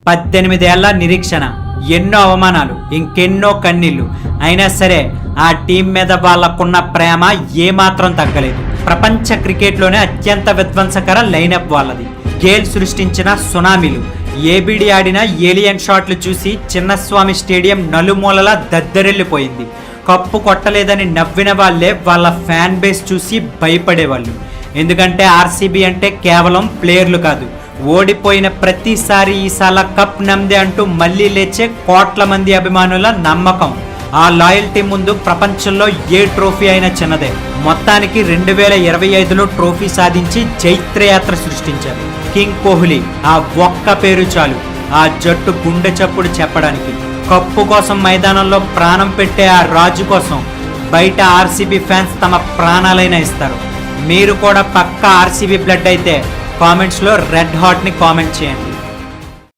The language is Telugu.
18 ఏళ్ల నిరీక్షణ, ఎన్నో అవమానాలు, ఇంకెన్నో కన్నీళ్లు. అయినా సరే ఆ టీం మీద వాళ్ళకున్న ప్రేమ ఏమాత్రం తగ్గలేదు. ప్రపంచ క్రికెట్లోనే అత్యంత విధ్వంసకర లైనప్ వాళ్ళది. గేల్ సృష్టించిన సునామీలు, ఏబిడి ఆడిన ఏలియన్ షాట్లు చూసి చిన్నస్వామి స్టేడియం నలుమూలలా దద్దరిల్లిపోయింది. కప్పు కొట్టలేదని నవ్విన వాళ్ళే వాళ్ళ ఫ్యాన్ బేస్ చూసి భయపడేవాళ్ళు. ఎందుకంటే ఆర్సీబీ అంటే కేవలం ప్లేయర్లు కాదు, ఓడిపోయిన ప్రతిసారి ఈసాల కప్ నమ్దే అంటూ మళ్ళీ లేచే కోట్ల మంది అభిమానుల నమ్మకం. ఆ లాయల్టీ ముందు ప్రపంచంలో ఏ ట్రోఫీ అయినా చిన్నదే. మొత్తానికి 2025లో ట్రోఫీ సాధించి జైత్రయాత్ర సృష్టించారు. కింగ్ కోహ్లీ ఆ ఒక్క పేరు చాలు ఆ జట్టు గుండె చప్పుడు చెప్పడానికి. కప్పు కోసం మైదానంలో ప్రాణం పెట్టే ఆ రాజు కోసం బయట ఆర్సీబీ ఫ్యాన్స్ తమ ప్రాణాలైనా ఇస్తారు. మీరు కూడా పక్కా ఆర్సీబీ బ్లడ్ అయితే కామెంట్స్లో రెడ్ హాట్ని కామెంట్ చేయండి.